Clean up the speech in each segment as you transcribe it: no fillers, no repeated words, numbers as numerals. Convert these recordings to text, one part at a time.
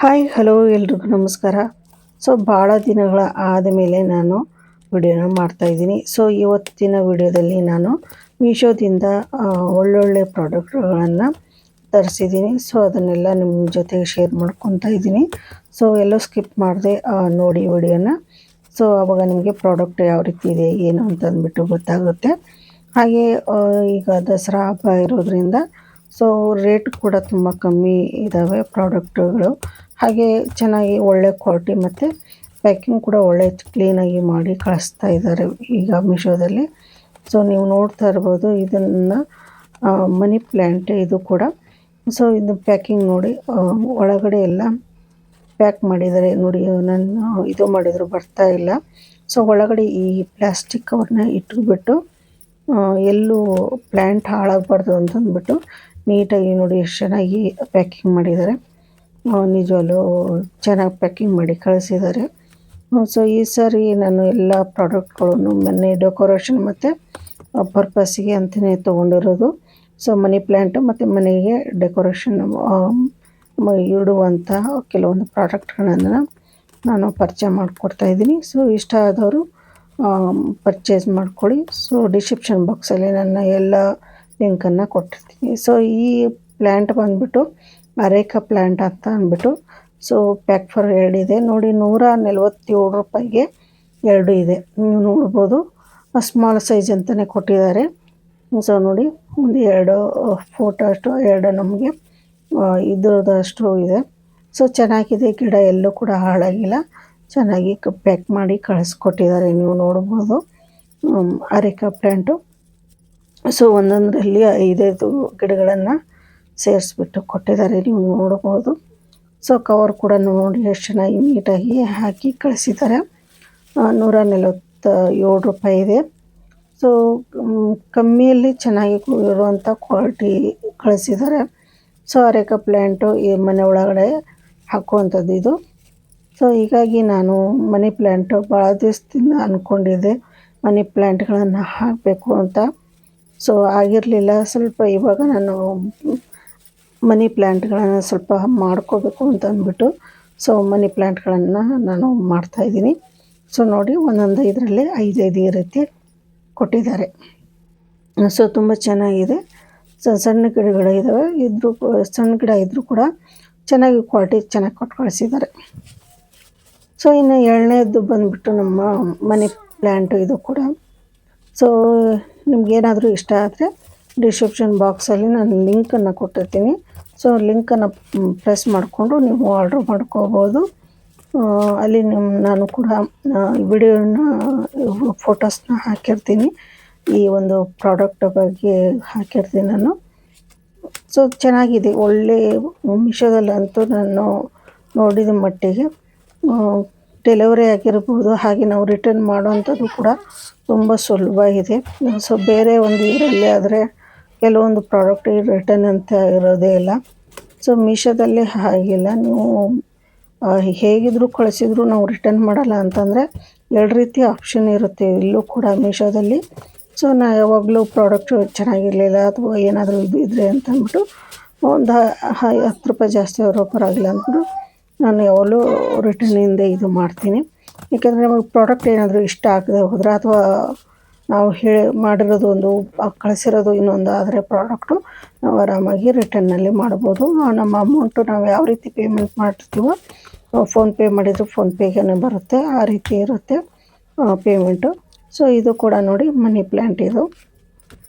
Hi hello ಎಲ್ರಿಗೂ ನಮಸ್ಕಾರ. ಭಾಳ ದಿನಗಳ ಆದಮೇಲೆ ನಾನು ವಿಡಿಯೋನ ಮಾಡ್ತಾಯಿದ್ದೀನಿ. ಇವತ್ತಿನ ವಿಡಿಯೋದಲ್ಲಿ ನಾನು ಮೀಶೋದಿಂದ ಒಳ್ಳೊಳ್ಳೆ ಪ್ರಾಡಕ್ಟ್ಗಳನ್ನು ತರಿಸಿದ್ದೀನಿ. ಅದನ್ನೆಲ್ಲ ನಿಮ್ಮ ಜೊತೆಗೆ ಶೇರ್ ಮಾಡ್ಕೊತಾ ಇದ್ದೀನಿ. ಎಲ್ಲೋ ಸ್ಕಿಪ್ ಮಾಡದೆ ನೋಡಿ ವಿಡಿಯೋನ. ಆವಾಗ ನಿಮಗೆ ಪ್ರಾಡಕ್ಟ್ ಯಾವ ರೀತಿ ಇದೆ ಏನು ಅಂತಂದ್ಬಿಟ್ಟು ಗೊತ್ತಾಗುತ್ತೆ. ಹಾಗೆ ಈಗ ದಸರಾ ಹಬ್ಬ ಇರೋದ್ರಿಂದ ರೇಟ್ ಕೂಡ ತುಂಬ ಕಮ್ಮಿ ಇದ್ದಾವೆ ಪ್ರಾಡಕ್ಟ್ಗಳು. ಹಾಗೆ ಚೆನ್ನಾಗಿ ಒಳ್ಳೆ ಕ್ವಾಲಿಟಿ ಮತ್ತು ಪ್ಯಾಕಿಂಗ್ ಕೂಡ ಒಳ್ಳೆ ಕ್ಲೀನಾಗಿ ಮಾಡಿ ಕಳಿಸ್ತಾ ಇದ್ದಾರೆ ಈಗ ಮೀಶೋದಲ್ಲಿ. ನೀವು ನೋಡ್ತಾ ಇರ್ಬೋದು ಇದನ್ನು ಮನಿ ಪ್ಲ್ಯಾಂಟ್ ಇದು ಕೂಡ. ಇದು ಪ್ಯಾಕಿಂಗ್ ನೋಡಿ, ಒಳಗಡೆ ಎಲ್ಲ ಪ್ಯಾಕ್ ಮಾಡಿದ್ದಾರೆ ನೋಡಿ. ನಾನು ಇದು ಮಾಡಿದ್ರು ಬರ್ತಾ ಇಲ್ಲ. ಒಳಗಡೆ ಈ ಪ್ಲಾಸ್ಟಿಕ್ ಕವರ್ನ ಇಟ್ಬಿಟ್ಟು ಎಲ್ಲೂ ಪ್ಲ್ಯಾಂಟ್ ಹಾಳಾಗಬಾರ್ದು ಅಂತಂದ್ಬಿಟ್ಟು ನೀಟಾಗಿ ನೋಡಿ ಎಷ್ಟು ಚೆನ್ನಾಗಿ ಪ್ಯಾಕಿಂಗ್ ಮಾಡಿದ್ದಾರೆ. ನಿಜವಾಗ್ಲೂ ಚೆನ್ನಾಗಿ ಪ್ಯಾಕಿಂಗ್ ಮಾಡಿ ಕಳಿಸಿದ್ದಾರೆ. ಈ ಸಾರಿ ನಾನು ಎಲ್ಲ ಪ್ರಾಡಕ್ಟ್ಗಳನ್ನು ಮನೆ ಡೆಕೋರೇಷನ್ ಮತ್ತು ಪರ್ಪಸ್ಸಿಗೆ ಅಂತಲೇ ತೊಗೊಂಡಿರೋದು. ಮನಿ ಪ್ಲ್ಯಾಂಟು ಮತ್ತು ಮನೆಗೆ ಡೆಕೋರೇಷನ್ ಇಡುವಂಥ ಕೆಲವೊಂದು ಪ್ರಾಡಕ್ಟ್ಗಳನ್ನು ನಾನು ಪರಿಚಯ ಮಾಡಿಕೊಡ್ತಾಯಿದ್ದೀನಿ. ಇಷ್ಟ ಆದವರು ಪರ್ಚೇಸ್ ಮಾಡ್ಕೊಳ್ಳಿ. ಡಿಸ್ಕ್ರಿಪ್ಷನ್ ಬಾಕ್ಸಲ್ಲಿ ನನ್ನ ಎಲ್ಲ ಲಿಂಕನ್ನು ಕೊಟ್ಟಿರ್ತೀನಿ. ಈ ಪ್ಲ್ಯಾಂಟ್ ಬಂದುಬಿಟ್ಟು ಅರೇಕಾ ಪ್ಲ್ಯಾಂಟ್ ಅಂತ ಅಂದ್ಬಿಟ್ಟು ಪ್ಯಾಕ್ ಫಾರ್ 2 ಇದೆ ನೋಡಿ. 147 ರೂಪಾಯಿಗೆ 2 ಇದೆ. ನೀವು ನೋಡ್ಬೋದು ಸ್ಮಾಲ್ ಸೈಜ್ ಅಂತಲೇ ಕೊಟ್ಟಿದ್ದಾರೆ. ನೋಡಿ ಒಂದು 2 ಫೋಟೋ ಅಷ್ಟು 2 ನಮಗೆ ಇದ್ರದಷ್ಟು ಇದೆ. ಚೆನ್ನಾಗಿದೆ. ಗಿಡ ಎಲ್ಲೂ ಕೂಡ ಹಾಳಾಗಿಲ್ಲ, ಚೆನ್ನಾಗಿ ಪ್ಯಾಕ್ ಮಾಡಿ ಕಳಿಸ್ಕೊಟ್ಟಿದ್ದಾರೆ. ನೀವು ನೋಡ್ಬೋದು ಅರೇಕಾ ಪ್ಲ್ಯಾಂಟು. ಒಂದೊಂದರಲ್ಲಿ 5 ಗಿಡಗಳನ್ನು ಸೇರಿಸ್ಬಿಟ್ಟು ಕೊಟ್ಟಿದ್ದಾರೆ, ನೀವು ನೋಡ್ಬೋದು. ಕವರ್ ಕೂಡ ನೋಡಿ ಎಷ್ಟು ಚೆನ್ನಾಗಿ ನೀಟಾಗಿ ಹಾಕಿ ಕಳಿಸಿದ್ದಾರೆ. 147 ರೂಪಾಯಿ ಇದೆ. ಕಮ್ಮಿಯಲ್ಲಿ ಚೆನ್ನಾಗಿ ಇರುವಂಥ ಕ್ವಾಲಿಟಿ ಕಳಿಸಿದ್ದಾರೆ. ಅರೇಕಾ ಪ್ಲ್ಯಾಂಟು ಈ ಮನೆ ಒಳಗಡೆ ಹಾಕುವಂಥದ್ದು ಇದು. ಹೀಗಾಗಿ ನಾನು ಮನಿ ಪ್ಲ್ಯಾಂಟು ಭಾಳ ದಿವಸದಿಂದ ಅಂದ್ಕೊಂಡಿದ್ದೆ ಮನಿ ಪ್ಲ್ಯಾಂಟ್ಗಳನ್ನು ಹಾಕಬೇಕು ಅಂತ. ಆಗಿರಲಿಲ್ಲ. ಸ್ವಲ್ಪ ಇವಾಗ ನಾನು ಮನಿ ಪ್ಲ್ಯಾಂಟ್ಗಳನ್ನು ಸ್ವಲ್ಪ ಮಾಡ್ಕೋಬೇಕು ಅಂತ ಅಂದ್ಬಿಟ್ಟು ಮನಿ ಪ್ಲ್ಯಾಂಟ್ಗಳನ್ನು ನಾನು ಮಾಡ್ತಾಯಿದ್ದೀನಿ. ನೋಡಿ ಒಂದೊಂದು ಇದರಲ್ಲಿ 5 ಈ ರೀತಿ ಕೊಟ್ಟಿದ್ದಾರೆ. ತುಂಬ ಚೆನ್ನಾಗಿದೆ. ಸಣ್ಣ ಗಿಡಗಳಿದ್ದಾವೆ. ಸಣ್ಣ ಗಿಡ ಇದ್ದರೂ ಕೂಡ ಚೆನ್ನಾಗಿ ಕ್ವಾಲಿಟಿ ಚೆನ್ನಾಗಿ ಕೊಟ್ಟು ಕಳಿಸಿದ್ದಾರೆ. ಇನ್ನು 2ನೇದು ಬಂದುಬಿಟ್ಟು ನಮ್ಮ ಮನಿ ಪ್ಲ್ಯಾಂಟು ಇದು ಕೂಡ. ನಿಮಗೇನಾದರೂ ಇಷ್ಟ ಆದರೆ ಡಿಸ್ಕ್ರಿಪ್ಷನ್ ಬಾಕ್ಸಲ್ಲಿ ನಾನು ಲಿಂಕನ್ನು ಕೊಟ್ಟಿರ್ತೀನಿ. ಲಿಂಕನ್ನು ಪ್ರೆಸ್ ಮಾಡಿಕೊಂಡು ನೀವು ಆರ್ಡ್ರ್ ಮಾಡ್ಕೋಬೋದು. ಅಲ್ಲಿ ನಾನು ಕೂಡ ವಿಡಿಯೋನ ಫೋಟೋಸ್ನ ಹಾಕಿರ್ತೀನಿ. ಈ ಒಂದು ಪ್ರಾಡಕ್ಟ್ ಬಗ್ಗೆ ಹಾಕಿರ್ತೀನಿ ನಾನು. ಚೆನ್ನಾಗಿದೆ. ಒಳ್ಳೆ ಮೀಶೋದಲ್ಲಂತೂ ನಾನು ನೋಡಿದ ಮಟ್ಟಿಗೆ ಡೆಲಿವರಿ ಆಗಿರ್ಬೋದು, ಹಾಗೆ ನಾವು ರಿಟರ್ನ್ ಮಾಡೋವಂಥದ್ದು ಕೂಡ ತುಂಬ ಸುಲಭ ಇದೆ. ಬೇರೆ ಒಂದು ಇದರಲ್ಲಿ ಆದರೆ ಕೆಲವೊಂದು ಪ್ರಾಡಕ್ಟ್ ರಿಟರ್ನ್ ಅಂತ ಇರೋದೇ ಇಲ್ಲ. ಮೀಶೋದಲ್ಲಿ ಹಾಗಿಲ್ಲ. ನೀವು ಹೇಗಿದ್ದರೂ ಕಳಿಸಿದ್ರು ನಾವು ರಿಟರ್ನ್ ಮಾಡಲ್ಲ ಅಂತಂದರೆ 2 ರೀತಿ ಆಪ್ಷನ್ ಇರುತ್ತೆ ಇಲ್ಲೂ ಕೂಡ ಮೀಶೋದಲ್ಲಿ. ನಾ ಯಾವಾಗಲೂ ಪ್ರಾಡಕ್ಟು ಚೆನ್ನಾಗಿರಲಿಲ್ಲ ಅಥವಾ ಏನಾದರೂ ಇದು ಇದ್ದರೆ ಅಂತಂದ್ಬಿಟ್ಟು ಒಂದು 10 ರೂಪಾಯಿ ಜಾಸ್ತಿ ಆದರೂ ಪರವಾಗಿಲ್ಲ ಅಂದ್ಬಿಟ್ಟು ನಾನು ಯಾವಾಗಲೂ ರಿಟರ್ನಿಂದ ಇದು ಮಾಡ್ತೀನಿ. ಏಕೆಂದರೆ ನಮಗೆ ಪ್ರಾಡಕ್ಟ್ ಏನಾದರೂ ಇಷ್ಟ ಆಗದೆ ಹೋದರೆ ಅಥವಾ ನಾವು ಮಾಡಿರೋದು ಒಂದು ಕಳಿಸಿರೋದು ಇನ್ನೊಂದು ಆದರೆ ಪ್ರಾಡಕ್ಟು ನಾವು ಆರಾಮಾಗಿ ರಿಟರ್ನಲ್ಲಿ ಮಾಡ್ಬೋದು. ನಮ್ಮ ಅಮೌಂಟು ನಾವು ಯಾವ ರೀತಿ ಪೇಮೆಂಟ್ ಮಾಡಿರ್ತೀವೋ ಫೋನ್ಪೇ ಮಾಡಿದರೆ ಫೋನ್ಪೇಗೆ ಬರುತ್ತೆ, ಆ ರೀತಿ ಇರುತ್ತೆ ಪೇಮೆಂಟು. ಇದು ಕೂಡ ನೋಡಿ ಮನಿ ಪ್ಲ್ಯಾಂಟ್ ಇದು.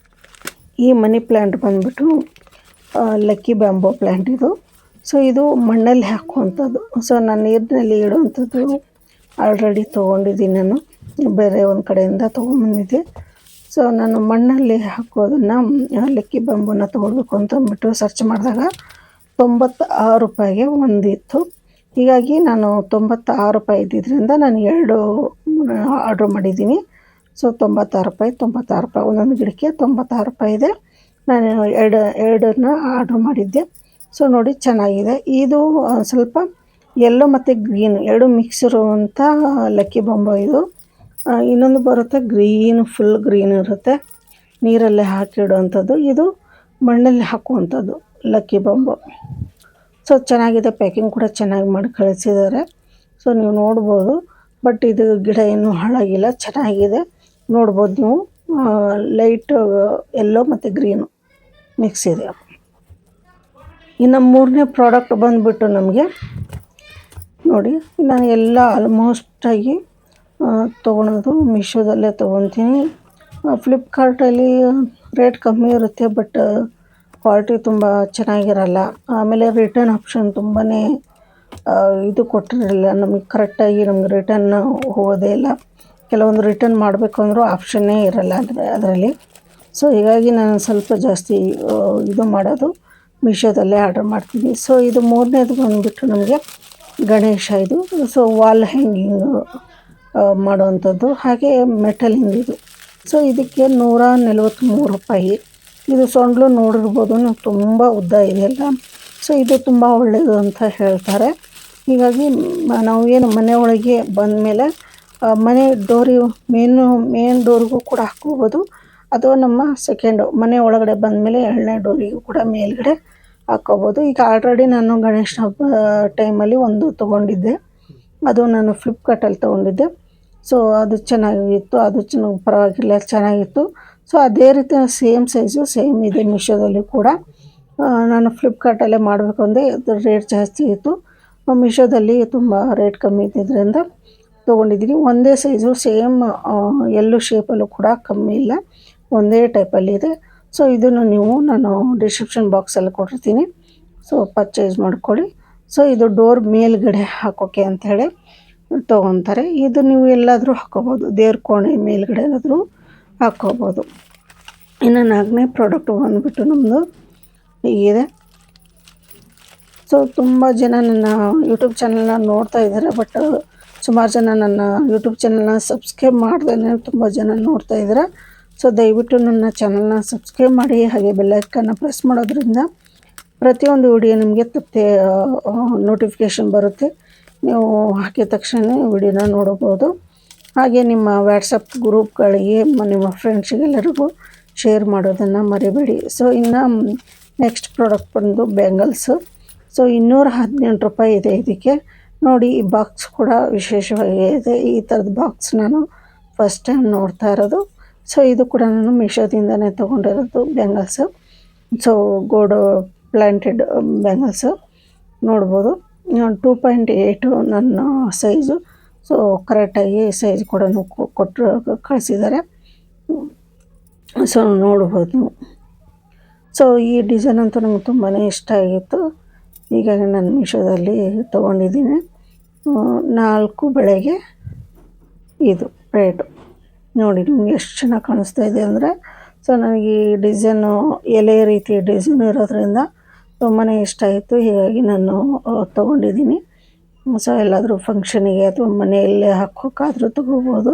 ಈ ಮನಿ ಪ್ಲ್ಯಾಂಟ್ ಬಂದುಬಿಟ್ಟು ಲಕ್ಕಿ ಬ್ಯಾಂಬೋ ಪ್ಲ್ಯಾಂಟ್ ಇದು. ಇದು ಮಣ್ಣಲ್ಲಿ ಹಾಕುವಂಥದ್ದು. ನಾನು ನೀರಿನಲ್ಲಿ ಇಡುವಂಥದ್ದು ಆಲ್ರೆಡಿ ತೊಗೊಂಡಿದ್ದೀನಿ. ನಾನು ಬೇರೆ ಒಂದು ಕಡೆಯಿಂದ ತೊಗೊಂಬಂದಿದ್ದೆ. ನಾನು ಮಣ್ಣಲ್ಲಿ ಹಾಕೋದನ್ನು ಲಕ್ಕಿ ಬ್ಯಾಂಬೋನ ತೊಗೊಳ್ಬೇಕು ಅಂತ ಅಂದ್ಬಿಟ್ಟು ಸರ್ಚ್ ಮಾಡಿದಾಗ 96 ರೂಪಾಯಿಗೆ ಒಂದಿತ್ತು. ಹೀಗಾಗಿ ನಾನು 96 ರೂಪಾಯಿ ಇದ್ದಿದ್ದರಿಂದ ನಾನು 2 ಆರ್ಡ್ರ್ ಮಾಡಿದ್ದೀನಿ. 96 ರೂಪಾಯಿ ಒಂದೊಂದು ಗಿಡಕ್ಕೆ 96 ರೂಪಾಯಿ ಇದೆ. ನಾನು ಎರಡನ್ನ ಆರ್ಡ್ರ್ ಮಾಡಿದ್ದೆ. ನೋಡಿ ಚೆನ್ನಾಗಿದೆ. ಇದು ಸ್ವಲ್ಪ ಯೆಲ್ಲೋ ಮತ್ತು ಗ್ರೀನ್ 2 ಮಿಕ್ಸ್ ಇರುವಂಥ ಲಕ್ಕಿ ಬ್ಯಾಂಬೋ ಇದು. ಇನ್ನೊಂದು ಬರುತ್ತೆ ಗ್ರೀನ್, ಫುಲ್ ಗ್ರೀನ್ ಇರುತ್ತೆ, ನೀರಲ್ಲೇ ಹಾಕಿಡುವಂಥದ್ದು. ಇದು ಮಣ್ಣಲ್ಲಿ ಹಾಕುವಂಥದ್ದು ಲಕ್ಕಿ ಬ್ಯಾಂಬೋ. ಸೊ ಚೆನ್ನಾಗಿದೆ, ಪ್ಯಾಕಿಂಗ್ ಕೂಡ ಚೆನ್ನಾಗಿ ಮಾಡಿ ಕಳಿಸಿದ್ದಾರೆ. ಸೊ ನೀವು ನೋಡ್ಬೋದು. ಬಟ್ ಇದು ಗಿಡ ಇನ್ನೂ ಹಾಳಾಗಿಲ್ಲ, ಚೆನ್ನಾಗಿದೆ. ನೋಡ್ಬೋದು ನೀವು, ಲೈಟ್ ಯೆಲ್ಲೋ ಮತ್ತು ಗ್ರೀನು ಮಿಕ್ಸ್ ಇದೆ. ಇನ್ನು ಮೂರನೇ ಪ್ರಾಡಕ್ಟ್ ಬಂದುಬಿಟ್ಟು ನಮಗೆ ನೋಡಿ, ನಾನು ಎಲ್ಲ ಆಲ್ಮೋಸ್ಟಾಗಿ ತೊಗೊಳೋದು ಮೀಶೋದಲ್ಲೇ ತೊಗೊತೀನಿ. ಫ್ಲಿಪ್ಕಾರ್ಟಲ್ಲಿ ರೇಟ್ ಕಮ್ಮಿ ಇರುತ್ತೆ, ಬಟ್ ಕ್ವಾಲಿಟಿ ತುಂಬ ಚೆನ್ನಾಗಿರಲ್ಲ. ಆಮೇಲೆ ರಿಟರ್ನ್ ಆಪ್ಷನ್ ತುಂಬಾ ಇದು ಕೊಟ್ಟಿರಲಿಲ್ಲ ನಮಗೆ, ಕರೆಕ್ಟಾಗಿ ನಮ್ಗೆ ರಿಟರ್ನ್ ಹೋಗೋದೇ ಇಲ್ಲ. ಕೆಲವೊಂದು ರಿಟರ್ನ್ ಮಾಡಬೇಕು ಅಂದರೂ ಆಪ್ಷನ್ನೇ ಇರಲ್ಲ ಅದರಲ್ಲಿ. ಸೊ ಹೀಗಾಗಿ ನಾನು ಸ್ವಲ್ಪ ಜಾಸ್ತಿ ಇದು ಮಾಡೋದು ಮೀಶೋದಲ್ಲೇ ಆರ್ಡರ್ ಮಾಡ್ತೀನಿ. ಸೊ ಇದು ಮೂರನೇದು ಬಂದುಬಿಟ್ಟು ನಮಗೆ ಗಣೇಶ. ಇದು ಸೊ ವಾಲ್ ಹ್ಯಾಂಗಿಂಗ್ ಮಾಡುವಂಥದ್ದು, ಹಾಗೆ ಮೆಟಲಿಂದು. ಸೊ ಇದಕ್ಕೆ 143 ರೂಪಾಯಿ. ಇದು ಸೊಂಡ್ಲು ನೋಡಿರ್ಬೋದು ನೀವು, ತುಂಬ ಉದ್ದ ಇದೆಯಲ್ಲ. ಸೊ ಇದು ತುಂಬ ಒಳ್ಳೆಯದು ಅಂತ ಹೇಳ್ತಾರೆ. ಹೀಗಾಗಿ ನಾವು ಏನು ಮನೆ ಒಳಗೆ ಬಂದ ಮೇಲೆ ಮನೆ ಡೋರಿಗೆ ಮೇನ್ ಡೋರಿಗೂ ಕೂಡ ಹಾಕ್ಕೋಬೋದು, ಅಥವಾ ನಮ್ಮ ಸೆಕೆಂಡು ಮನೆ ಒಳಗಡೆ ಬಂದಮೇಲೆ 2ನೇ ಡೋರಿಗೂ ಕೂಡ ಮೇಲ್ಗಡೆ ಹಾಕ್ಕೋಬೋದು. ಈಗ ಆಲ್ರೆಡಿ ನಾನು ಗಣೇಶ ಹಬ್ಬ ಟೈಮಲ್ಲಿ ಒಂದು ತೊಗೊಂಡಿದ್ದೆ, ಅದು ನಾನು ಫ್ಲಿಪ್ಕಾರ್ಟಲ್ಲಿ ತೊಗೊಂಡಿದ್ದೆ. ಸೊ ಅದು ಚೆನ್ನಾಗಿತ್ತು, ಅದು ಪರವಾಗಿಲ್ಲ, ಚೆನ್ನಾಗಿತ್ತು. ಸೊ ಅದೇ ರೀತಿ ಸೇಮ್ ಸೈಜು ಸೇಮ್ ಇದೆ ಮೀಶೋದಲ್ಲಿ ಕೂಡ. ನಾನು ಫ್ಲಿಪ್ಕಾರ್ಟಲ್ಲೇ ಮಾಡಬೇಕು ಅಂದರೆ ಅದು ರೇಟ್ ಜಾಸ್ತಿ ಇತ್ತು. ಮೀಶೋದಲ್ಲಿ ತುಂಬ ರೇಟ್ ಕಮ್ಮಿ ಇದ್ದಿದ್ದರಿಂದ ತೊಗೊಂಡಿದ್ದೀನಿ. ಒಂದೇ ಸೈಜು ಸೇಮ್ ಎಲ್ಲೂ ಶೇಪಲ್ಲೂ ಕೂಡ ಕಮ್ಮಿ ಇಲ್ಲ, ಒಂದೇ ಟೈಪಲ್ಲಿದೆ. ಸೊ ಇದನ್ನು ನೀವು ನಾನು ಡಿಸ್ಕ್ರಿಪ್ಷನ್ ಬಾಕ್ಸಲ್ಲಿ ಕೊಟ್ಟಿರ್ತೀನಿ, ಸೊ ಪರ್ಚೇಸ್ ಮಾಡ್ಕೊಳ್ಳಿ. ಸೊ ಇದು ಡೋರ್ ಮೇಲ್ಗಡೆ ಹಾಕೋಕ್ಕೆ ಅಂಥೇಳಿ ತೊಗೊತಾರೆ. ಇದು ನೀವು ಎಲ್ಲಾದರೂ ಹಾಕ್ಕೋಬೋದು, ದೇವ್ರ ಕೋಣೆ ಮೇಲ್ಗಡೆ ಏನಾದರೂ ಹಾಕ್ಕೋಬೋದು. ಇನ್ನು 4ನೇ ಪ್ರಾಡಕ್ಟ್ ಬಂದುಬಿಟ್ಟು ನಮ್ಮದು ಹೀಗಿದೆ. ಸೊ ತುಂಬ ಜನ ನನ್ನ ಯೂಟ್ಯೂಬ್ ಚಾನಲ್ನ ನೋಡ್ತಾ ಇದ್ದಾರೆ, ಬಟ್ ಸುಮಾರು ಜನ ನನ್ನ ಯೂಟ್ಯೂಬ್ ಚಾನಲ್ನ ಸಬ್ಸ್ಕ್ರೈಬ್ ಮಾಡ್ದೇ ತುಂಬ ಜನ ನೋಡ್ತಾ ಇದ್ದಾರೆ. ಸೊ ದಯವಿಟ್ಟು ನನ್ನ ಚಾನಲ್ನ ಸಬ್ಸ್ಕ್ರೈಬ್ ಮಾಡಿ, ಹಾಗೆ ಬೆಲ್ಲೈಕನ್ನ ಪ್ರೆಸ್ ಮಾಡೋದ್ರಿಂದ ಪ್ರತಿಯೊಂದು ವಿಡಿಯೋ ನಿಮಗೆ ತಪ್ಪದೆ ನೋಟಿಫಿಕೇಷನ್ ಬರುತ್ತೆ. ನೀವು ಹಾಕಿದ ತಕ್ಷಣ ವಿಡಿಯೋನ ನೋಡಬಹುದು. ಹಾಗೆ ನಿಮ್ಮ ವಾಟ್ಸಪ್ ಗ್ರೂಪ್ಗಳಿಗೆ ನಿಮ್ಮ ಫ್ರೆಂಡ್ಸಿಗೆಲ್ಲರಿಗೂ ಶೇರ್ ಮಾಡೋದನ್ನು ಮರಿಬೇಡಿ. ಸೊ ಇನ್ನು ನೆಕ್ಸ್ಟ್ ಪ್ರಾಡಕ್ಟ್ ಬಂದು ಬ್ಯಾಂಗಲ್ಸು. ಸೊ 218 ರೂಪಾಯಿ ಇದೆ ಇದಕ್ಕೆ. ನೋಡಿ, ಈ ಬಾಕ್ಸ್ ಕೂಡ ವಿಶೇಷವಾಗಿ ಇದೆ. ಈ ಥರದ ಬಾಕ್ಸ್ ನಾನು ಫಸ್ಟ್ ಟೈಮ್ ನೋಡ್ತಾ ಇರೋದು. ಸೊ ಇದು ಕೂಡ ನಾನು ಮೀಶೋದಿಂದನೇ ತೊಗೊಂಡಿರೋದು bangles. So gold plated bangles ನೋಡ್ಬೋದು. 2.8 ನನ್ನ ಸೈಜು. ಸೊ ಕರೆಕ್ಟಾಗಿ ಸೈಜ್ ಕೂಡ ಕೊಟ್ಟು ಕಳಿಸಿದ್ದಾರೆ. ಸೊ ನೋಡ್ಬೋದು ನೀವು. ಸೊ ಈ ಡಿಸೈನ್ ಅಂತೂ ನನಗೆ ತುಂಬಾ ಇಷ್ಟ ಆಗಿತ್ತು, ಹೀಗಾಗಿ ನಾನು ಮೀಶೋದಲ್ಲಿ ತೊಗೊಂಡಿದ್ದೀನಿ. 4 ಬಳೆಗೆ ಇದು ರೇಟು ನೋಡಿ, ನಿಮ್ಗೆ ಎಷ್ಟು ಚೆನ್ನಾಗಿ ಕಾಣಿಸ್ತಾ ಇದೆ ಅಂದರೆ. ಸೊ ನನಗೆ ಈ ಡಿಸೈನು ಎಲೆ ರೀತಿ ಡಿಸೈನ್ ಇರೋದ್ರಿಂದ ತುಂಬಾ ಇಷ್ಟ ಆಯಿತು, ಹೀಗಾಗಿ ನಾನು ತೊಗೊಂಡಿದ್ದೀನಿ. ಸೊ ಎಲ್ಲಾದರೂ ಫಂಕ್ಷನಿಗೆ ಅಥವಾ ಮನೆಯಲ್ಲೇ ಹಾಕೋಕ್ಕಾದರೂ ತೊಗೋಬೋದು.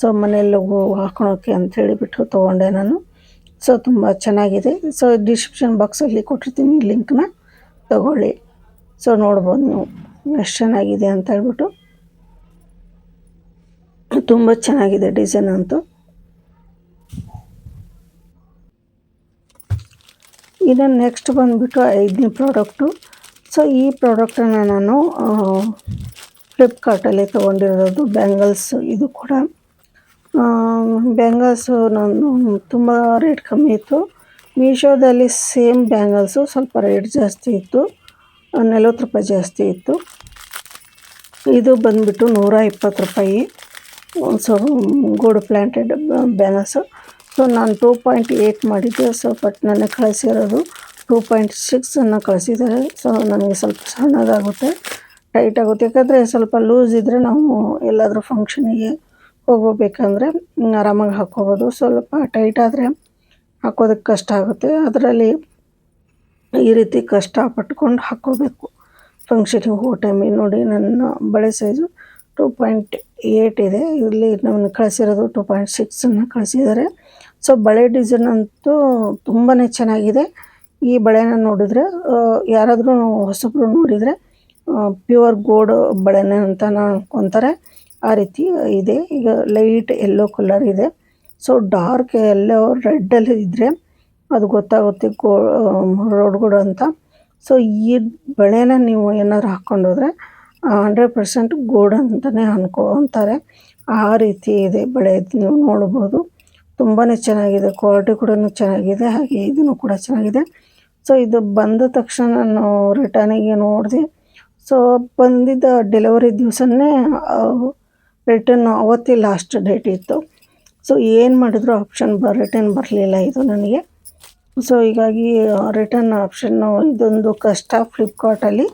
ಸೊ ಮನೆಯಲ್ಲೂ ಹಾಕೊಳೋಕ್ಕೆ ಅಂಥೇಳಿಬಿಟ್ಟು ತೊಗೊಂಡೆ ನಾನು. ಸೊ ತುಂಬ ಚೆನ್ನಾಗಿದೆ. ಸೊ ಡಿಸ್ಕ್ರಿಪ್ಷನ್ ಬಾಕ್ಸಲ್ಲಿ ಕೊಟ್ಟಿರ್ತೀನಿ, ಲಿಂಕ್ನ ತೊಗೊಳ್ಳಿ. ಸೊ ನೋಡ್ಬೋದು ನೀವು ಎಷ್ಟು ಚೆನ್ನಾಗಿದೆ ಅಂತ ಹೇಳ್ಬಿಟ್ಟು. ತುಂಬ ಚೆನ್ನಾಗಿದೆ ಡಿಸೈನ್ ಅಂತೂ. ಇನ್ನು ನೆಕ್ಸ್ಟ್ ಬಂದುಬಿಟ್ಟು 5ನೇ ಪ್ರಾಡಕ್ಟು. ಸೊ ಈ ಪ್ರಾಡಕ್ಟನ್ನು ನಾನು ಫ್ಲಿಪ್ಕಾರ್ಟಲ್ಲಿ ತೊಗೊಂಡಿರೋದು ಬ್ಯಾಂಗಲ್ಸ್. ಇದು ಕೂಡ ಬ್ಯಾಂಗಲ್ಸು ನಾನು ತುಂಬ ರೇಟ್ ಕಮ್ಮಿ ಇತ್ತು. ಮೀಶೋದಲ್ಲಿ ಸೇಮ್ ಬ್ಯಾಂಗಲ್ಸು ಸ್ವಲ್ಪ ರೇಟ್ ಜಾಸ್ತಿ ಇತ್ತು, 40 ರೂಪಾಯಿ ಜಾಸ್ತಿ ಇತ್ತು. ಇದು ಬಂದುಬಿಟ್ಟು 120 ರೂಪಾಯಿ. So gold plated bangles. So ನಾನು 2.8 ಮಾಡಿದ್ದೆ. ಸೊ ಬಟ್ ನನಗೆ ಕಳಿಸಿರೋದು 2.6 ಕಳಿಸಿದ್ದಾರೆ. ಸೊ ನನಗೆ ಸ್ವಲ್ಪ ಸಣ್ಣದಾಗುತ್ತೆ, ಟೈಟ್ ಆಗುತ್ತೆ. ಯಾಕಂದರೆ ಸ್ವಲ್ಪ ಲೂಸ್ ಇದ್ದರೆ ನಾವು ಎಲ್ಲಾದರೂ ಫಂಕ್ಷನಿಗೆ ಹೋಗಬೇಕಂದ್ರೆ ಆರಾಮಾಗಿ ಹಾಕ್ಕೋಬೋದು. ಸ್ವಲ್ಪ ಟೈಟ್ ಆದರೆ ಹಾಕೋದಕ್ಕೆ ಕಷ್ಟ ಆಗುತ್ತೆ. ಅದರಲ್ಲಿ ಈ ರೀತಿ ಕಷ್ಟಪಟ್ಕೊಂಡು ಹಾಕ್ಕೋಬೇಕು ಫಂಕ್ಷನಿಗೆ ಹೋಗೋ ಟೈಮಿಗೆ. ನೋಡಿ, ನನ್ನ ಬಳೆ ಸೈಜು 2.8 ಇದೆ. ಇಲ್ಲಿ ನಮ್ಮನ್ನು ಕಳಿಸಿರೋದು 2.6 ಕಳಿಸಿದ್ದಾರೆ. ಸೊ ಬಳೆ ಡಿಸೈನ್ ಅಂತೂ ತುಂಬಾ ಚೆನ್ನಾಗಿದೆ. ಈ ಬಳೆನ ನೋಡಿದರೆ ಯಾರಾದರೂ ಹೊಸಬ್ರು ನೋಡಿದರೆ ಪ್ಯೂರ್ ಗೋಲ್ಡ್ ಬಳೆನೇ ಅಂತ ಅನ್ಕೊತಾರೆ, ಆ ರೀತಿ ಇದೆ. ಈಗ ಲೈಟ್ ಯೆಲ್ಲೋ ಕಲರ್ ಇದೆ. ಸೊ ಡಾರ್ಕ್ ಯೆಲ್ಲೋ ರೆಡ್ಡಲ್ಲಿ ಇದ್ದರೆ ಅದು ಗೊತ್ತಾಗುತ್ತೆ ರೋಡ್ ಗೋಲ್ಡ್ ಅಂತ. ಸೊ ಈ ಬಳೆನ ನೀವು ಏನಾದ್ರು ಹಾಕ್ಕೊಂಡೋದ್ರೆ 100% ಗೋಲ್ಡ್ ಅಂತಲೇ ಅಂತಾರೆ. ಆ ರೀತಿ ಇದೆ ಬಳೆ, ನೀವು ನೋಡ್ಬೋದು. ತುಂಬಾ ಚೆನ್ನಾಗಿದೆ, ಕ್ವಾಲಿಟಿ ಕೂಡ ಚೆನ್ನಾಗಿದೆ, ಹಾಗೆ ಇದೂ ಕೂಡ ಚೆನ್ನಾಗಿದೆ. ಸೊ ಇದು ಬಂದ ತಕ್ಷಣ ನಾನು ರಿಟರ್ನಿಗೆ ನೋಡಿದೆ. ಸೊ ಬಂದಿದ್ದ ಡೆಲಿವರಿ ದಿವಸನೇ ರಿಟರ್ನ್ ಅವತ್ತೇ ಲಾಸ್ಟ್ ಡೇಟ್ ಇತ್ತು. ಸೊ ಏನು ಮಾಡಿದ್ರು ಆಪ್ಷನ್ ರಿಟರ್ನ್ ಬರಲಿಲ್ಲ ಇದು ನನಗೆ. ಸೊ ಹೀಗಾಗಿ ರಿಟರ್ನ್ ಆಪ್ಷನ್ನು ಇದೊಂದು ಕಷ್ಟ ಫ್ಲಿಪ್ಕಾರ್ಟಲ್ಲಿ.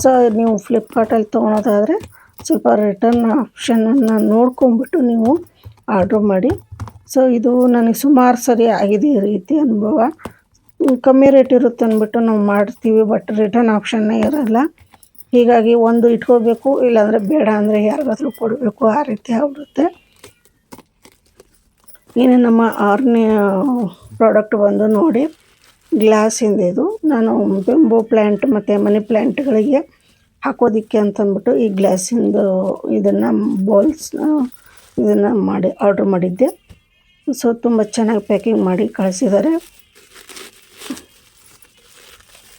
ಸೊ ನೀವು ಫ್ಲಿಪ್ಕಾರ್ಟಲ್ಲಿ ತೊಗೊಳೋದಾದರೆ ಸ್ವಲ್ಪ ರಿಟರ್ನ್ ಆಪ್ಷನನ್ನು ನೋಡ್ಕೊಂಬಿಟ್ಟು ನೀವು ಆರ್ಡ್ರ್ ಮಾಡಿ. ಸೊ ಇದು ನನಗೆ ಸುಮಾರು ಸರಿ ಆಗಿದೆ ಈ ರೀತಿ ಅನುಭವ. ಕಮ್ಮಿ ರೇಟ್ ಇರುತ್ತೆ ಅಂದ್ಬಿಟ್ಟು ನಾವು ಮಾಡ್ತೀವಿ, ಬಟ್ ರಿಟರ್ನ್ ಆಪ್ಷನ್ನೇ ಇರೋಲ್ಲ. ಹೀಗಾಗಿ ಒಂದು ಇಟ್ಕೋಬೇಕು, ಇಲ್ಲಾಂದರೆ ಬೇಡ ಅಂದರೆ ಯಾರಿಗಾದ್ರೂ ಕೊಡಬೇಕು, ಆ ರೀತಿ ಆಗ್ಬಿಡುತ್ತೆ. ಇನ್ನು ನಮ್ಮ 6ನೇ ಪ್ರಾಡಕ್ಟ್ ಬಂದು ನೋಡಿ, ಗ್ಲಾಸಿಂದ. ಇದು ನಾನು ಬೆಂಬೋ ಪ್ಲ್ಯಾಂಟ್ ಮತ್ತು ಮನಿ ಪ್ಲ್ಯಾಂಟ್ಗಳಿಗೆ ಹಾಕೋದಕ್ಕೆ ಅಂತಂದ್ಬಿಟ್ಟು ಈ ಗ್ಲಾಸಿಂದು ಇದನ್ನು ಬೌಲ್ಸ್ ಇದನ್ನು ಆರ್ಡ್ರ್ ಮಾಡಿದ್ದೆ. ಸೊ ತುಂಬ ಚೆನ್ನಾಗಿ ಪ್ಯಾಕಿಂಗ್ ಮಾಡಿ ಕಳಿಸಿದ್ದಾರೆ,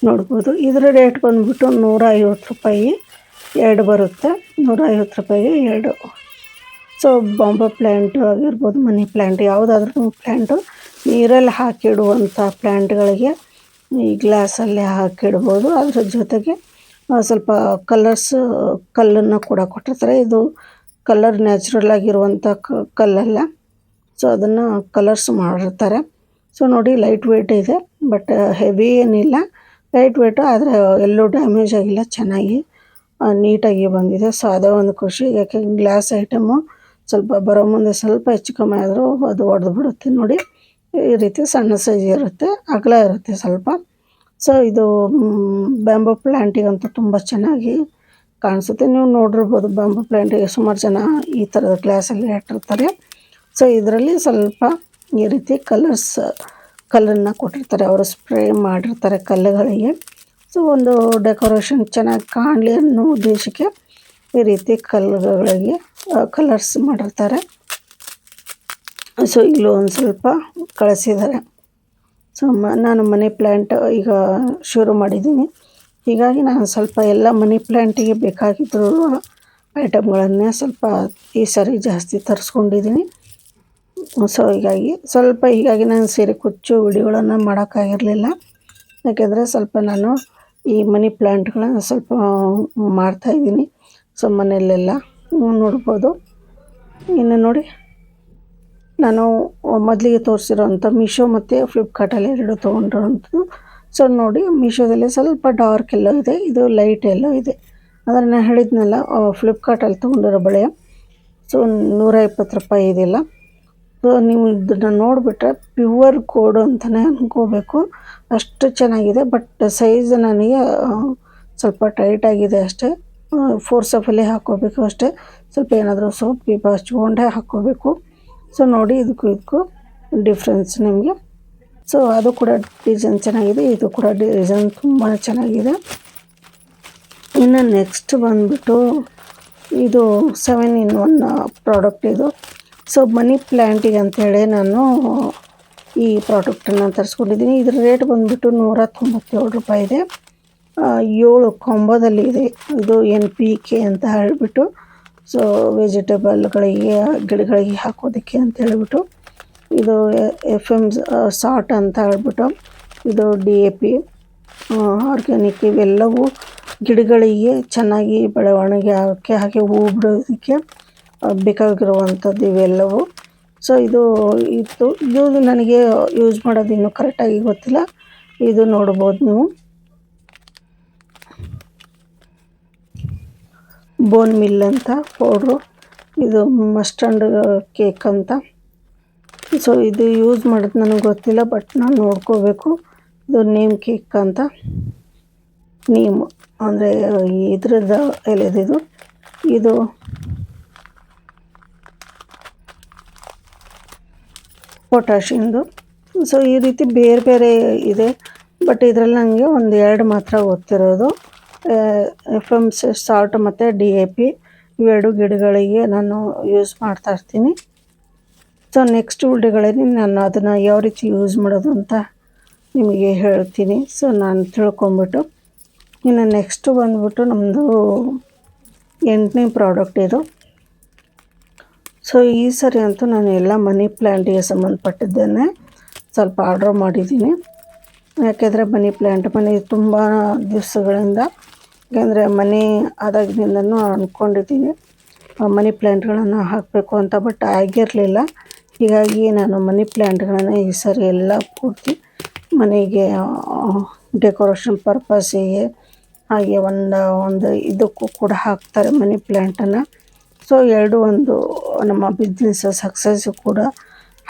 ನೋಡ್ಬೋದು. ಇದರ ರೇಟ್ ಬಂದುಬಿಟ್ಟು 150 ರೂಪಾಯಿ 2 ಬರುತ್ತೆ. 150 ರೂಪಾಯಿಗೆ 2. ಸೊ ಬಾಂಬೋ ಪ್ಲ್ಯಾಂಟ್ ಆಗಿರ್ಬೋದು, ಮನಿ ಪ್ಲ್ಯಾಂಟ್, ಯಾವುದಾದ್ರೂ ಪ್ಲ್ಯಾಂಟು ನೀರಲ್ಲಿ ಹಾಕಿಡುವಂಥ ಪ್ಲ್ಯಾಂಟ್ಗಳಿಗೆ ಈ ಗ್ಲಾಸಲ್ಲೇ ಹಾಕಿಡ್ಬೋದು. ಅದ್ರ ಜೊತೆಗೆ ಸ್ವಲ್ಪ ಕಲ್ಲನ್ನು ಕೂಡ ಕೊಟ್ಟಿರ್ತಾರೆ. ಇದು ಕಲರ್ ನ್ಯಾಚುರಲ್ ಆಗಿರುವಂಥ ಕಲ್ಲಲ್ಲ, ಸೊ ಅದನ್ನು ಕಲರ್ಸ್ ಮಾಡಿರ್ತಾರೆ. ಸೊ ನೋಡಿ, ಲೈಟ್ ವೆಯ್ಟ್ ಇದೆ, ಬಟ್ ಹೆವಿ ಏನಿಲ್ಲ, ಲೈಟ್ ವೆಯ್ಟು. ಆದರೆ ಎಲ್ಲೂ ಡ್ಯಾಮೇಜ್ ಆಗಿಲ್ಲ, ಚೆನ್ನಾಗಿ ನೀಟಾಗಿ ಬಂದಿದೆ. ಸೊ ಅದೇ ಒಂದು ಖುಷಿ, ಯಾಕೆ ಗ್ಲಾಸ್ ಐಟಮು ಸ್ವಲ್ಪ ಬರೋ ಮುಂದೆ ಸ್ವಲ್ಪ ಹೆಚ್ಚು ಕಮ್ಮಿ ಆದರೂ ಅದು ಒಡೆದು ಬಿಡುತ್ತೆ. ನೋಡಿ, ಈ ರೀತಿ ಸಣ್ಣ ಸೈಜ್ ಇರುತ್ತೆ, ಅಗಲ ಇರುತ್ತೆ ಸ್ವಲ್ಪ. ಸೊ ಇದು ಬ್ಯಾಂಬೋ ಪ್ಲ್ಯಾಂಟಿಗಂತೂ ತುಂಬ ಚೆನ್ನಾಗಿ ಕಾಣಿಸುತ್ತೆ. ನೀವು ನೋಡಿರ್ಬೋದು, ಬ್ಯಾಂಬೋ ಪ್ಲ್ಯಾಂಟಿಗೆ ಸುಮಾರು ಜನ ಈ ಥರದ ಗ್ಲಾಸಲ್ಲಿ ಇಟ್ಟಿರ್ತಾರೆ. ಸೊ ಇದರಲ್ಲಿ ಸ್ವಲ್ಪ ಈ ರೀತಿ ಕಲ್ಲನ್ನು ಕೊಟ್ಟಿರ್ತಾರೆ, ಅವರು ಸ್ಪ್ರೇ ಮಾಡಿರ್ತಾರೆ ಕಲ್ಲುಗಳಿಗೆ. ಸೊ ಒಂದು ಡೆಕೋರೇಷನ್ ಚೆನ್ನಾಗಿ ಕಾಣಲಿ ಅನ್ನೋ ಉದ್ದೇಶಕ್ಕೆ ಈ ರೀತಿ ಕಲ್ಲುಗಳಿಗೆ ಕಲರ್ಸ್ ಮಾಡಿರ್ತಾರೆ. ಸೊ ಇಲ್ಲೂ ಒಂದು ಸ್ವಲ್ಪ ಕಳಿಸಿದ್ದಾರೆ. ಸೊ ನಾನು ಮನಿ ಪ್ಲ್ಯಾಂಟ್ ಈಗ ಶುರು ಮಾಡಿದ್ದೀನಿ, ಹೀಗಾಗಿ ನಾನು ಸ್ವಲ್ಪ ಎಲ್ಲ ಮನಿ ಪ್ಲ್ಯಾಂಟಿಗೆ ಬೇಕಾಗಿದ್ದರೂ ಐಟಮ್ಗಳನ್ನೇ ಸ್ವಲ್ಪ ಈ ಸರಿ ಜಾಸ್ತಿ ತರಿಸ್ಕೊಂಡಿದ್ದೀನಿ. ಸೊ ಹೀಗಾಗಿ ನಾನು ಸೀರೆ ಕುಚ್ಚು ವಿಡಿಯೋಗಳನ್ನು ಮಾಡೋಕ್ಕಾಗಿರಲಿಲ್ಲ, ಯಾಕೆಂದರೆ ಸ್ವಲ್ಪ ನಾನು ಈ ಮನಿ ಪ್ಲ್ಯಾಂಟ್ಗಳನ್ನು ಸ್ವಲ್ಪ ಮಾಡ್ತಾಯಿದ್ದೀನಿ. ಸೊ ಮನೆಯಲ್ಲೆಲ್ಲ ನೋಡ್ಬೋದು. ಇನ್ನು ನೋಡಿ, ನಾನು ಮೊದಲಿಗೆ ತೋರಿಸಿರೋಂಥ ಮೀಶೋ ಮತ್ತು ಫ್ಲಿಪ್ಕಾರ್ಟಲ್ಲಿ 2 ತೊಗೊಂಡಿರೋಂಥದ್ದು. ಸೊ ನೋಡಿ, ಮೀಶೋದಲ್ಲಿ ಸ್ವಲ್ಪ ಡಾರ್ಕ್ ಎಲ್ಲೋ ಇದೆ, ಇದು ಲೈಟ್ ಎಲ್ಲೋ ಇದೆ. ಆದರೆ ನಾನು ಹೇಳಿದ್ನಲ್ಲ, ಫ್ಲಿಪ್ಕಾರ್ಟಲ್ಲಿ ತೊಗೊಂಡಿರೋ ಬಳೆ. ಸೊ 120 ರೂಪಾಯಿ ಇದಿಲ್ಲ. ಸೊ ನೀವು ಇದನ್ನು ನೋಡಿಬಿಟ್ರೆ ಪ್ಯೂರ್ ಗೋಲ್ಡ್ ಅಂತಲೇ ಅಂದ್ಕೋಬೇಕು, ಅಷ್ಟು ಚೆನ್ನಾಗಿದೆ. ಬಟ್ ಸೈಜ್ ನನಗೆ ಸ್ವಲ್ಪ ಟೈಟಾಗಿದೆ ಅಷ್ಟೇ. ಫೋರ್ಸಫಲ್ಲಿ ಹಾಕ್ಕೋಬೇಕು ಅಷ್ಟೇ, ಸ್ವಲ್ಪ ಏನಾದರೂ ಸೋಪ್ ಗೀಪ್ ಹಚ್ಕೊಂಡೇ ಹಾಕ್ಕೋಬೇಕು. ಸೊ ನೋಡಿ, ಇದಕ್ಕೂ ಡಿಫ್ರೆನ್ಸ್ ನಿಮಗೆ. ಸೊ ಅದು ಕೂಡ ಡಿಸೈನ್ ಚೆನ್ನಾಗಿದೆ, ಇದು ಕೂಡ ಡಿಸೈನ್ ತುಂಬಾ ಚೆನ್ನಾಗಿದೆ. ಇನ್ನು ನೆಕ್ಸ್ಟ್ ಬಂದುಬಿಟ್ಟು ಇದು 7 in 1 ಪ್ರಾಡಕ್ಟ್ ಇದು. ಸೊ ಮನಿ ಪ್ಲ್ಯಾಂಟಿಗೆ ಅಂಥೇಳಿ ನಾನು ಈ ಪ್ರಾಡಕ್ಟನ್ನು ತರಿಸ್ಕೊಂಡಿದ್ದೀನಿ. ಇದರ ರೇಟ್ ಬಂದುಬಿಟ್ಟು 197 ರೂಪಾಯಿ ಇದೆ. 7 ಕಾಂಬೋದಲ್ಲಿ ಇದೆ. ಇದು NPK ಅಂತ ಹೇಳಿಬಿಟ್ಟು, ಸೊ ವೆಜಿಟೇಬಲ್ಗಳಿಗೆ, ಗಿಡಗಳಿಗೆ ಹಾಕೋದಕ್ಕೆ ಅಂತ ಹೇಳಿಬಿಟ್ಟು. ಇದು FM ಸಾಟ್ ಅಂತ ಹೇಳ್ಬಿಟ್ಟು, ಇದು DAP ಆರ್ಗ್ಯಾನಿಕ್, ಇವೆಲ್ಲವೂ ಗಿಡಗಳಿಗೆ ಚೆನ್ನಾಗಿ ಬೆಳವಣಿಗೆ ಆಗೋಕ್ಕೆ, ಹಾಗೆ ಹೂ ಬಿಡೋದಕ್ಕೆ ಬೇಕಾಗಿರುವಂಥದ್ದು ಇವೆಲ್ಲವೂ. ಸೊ ಇದು ನನಗೆ ಯೂಸ್ ಮಾಡೋದು ಇನ್ನೂ ಕರೆಕ್ಟಾಗಿ ಗೊತ್ತಿಲ್ಲ. ಇದು ನೋಡ್ಬೋದು ನೀವು, ಬೋನ್ ಮಿಲ್ ಅಂತ ಪೌಡ್ರು, ಇದು ಮಸ್ಟರ್ಡ್ ಕೇಕ್ ಅಂತ. ಸೊ ಇದು ಯೂಸ್ ಮಾಡೋದು ನನಗೆ ಗೊತ್ತಿಲ್ಲ, ಬಟ್ ನಾನು ನೋಡ್ಕೋಬೇಕು. ಇದು ನೀಮ್ ಕೇಕ್ ಅಂತ, ನೀಮ್ ಅಂದರೆ ಇದ್ರದ್ದು ಎಲೆದಿದು. ಇದು ಪೊಟ್ಯಾಷಿಯಮ್ದು. ಸೊ ಈ ರೀತಿ ಬೇರೆ ಬೇರೆ ಇದೆ, ಬಟ್ ಇದರಲ್ಲಿ ನನಗೆ 1-2 ಮಾತ್ರ ಗೊತ್ತಿರೋದು. FM ಸಾಲ್ಟ್ ಮತ್ತು DAP ಇವೆರಡು ಗಿಡಗಳಿಗೆ ನಾನು ಯೂಸ್ ಮಾಡ್ತಾಯಿರ್ತೀನಿ. ಸೊ ನೆಕ್ಸ್ಟ್ ವಿಡಿಯೋಗಳಲ್ಲಿ ನಾನು ಅದನ್ನು ಯಾವ ರೀತಿ ಯೂಸ್ ಮಾಡೋದು ಅಂತ ನಿಮಗೆ ಹೇಳ್ತೀನಿ. ಸೊ ನಾನು ತಿಳ್ಕೊಂಬಿಟ್ಟು ಇನ್ನು ನೆಕ್ಸ್ಟು ಬಂದ್ಬಿಟ್ಟು ನಮ್ಮದು 8ನೇ ಪ್ರಾಡಕ್ಟ್ ಇದು. ಸೊ ಈ ಸರಿ ಅಂತೂ ನಾನು ಎಲ್ಲ ಮನಿ ಪ್ಲ್ಯಾಂಟಿಗೆ ಸಂಬಂಧಪಟ್ಟಿದ್ದೇನೆ ಸ್ವಲ್ಪ ಆರ್ಡ್ರ್ ಮಾಡಿದ್ದೀನಿ. ಯಾಕೆಂದರೆ ಮನಿ ಪ್ಲ್ಯಾಂಟ್ ತುಂಬ ದಿವಸಗಳಿಂದ, ಯಾಕೆಂದರೆ ಮನೆ ಆದಾಗಿನಿಂದನೂ ಅಂದ್ಕೊಂಡಿದ್ದೀನಿ ಮನಿ ಪ್ಲ್ಯಾಂಟ್ಗಳನ್ನು ಹಾಕಬೇಕು ಅಂತ, ಬಟ್ ಆಗಿರಲಿಲ್ಲ. ಹೀಗಾಗಿ ನಾನು ಮನಿ ಪ್ಲ್ಯಾಂಟ್ಗಳನ್ನು ಈ ಸರಿ ಎಲ್ಲ ಪೂರ್ತಿ ಮನೆಗೆ ಡೆಕೋರೇಷನ್ ಪರ್ಪಸ್ಸಿಗೆ, ಹಾಗೆ ಒಂದು ಇದಕ್ಕೂ ಕೂಡ ಹಾಕ್ತಾರೆ ಮನಿ ಪ್ಲ್ಯಾಂಟನ್ನು. ಸೊ ಒಂದು ನಮ್ಮ ಬಿಸ್ನೆಸ್ ಸಕ್ಸಸ್ಸು ಕೂಡ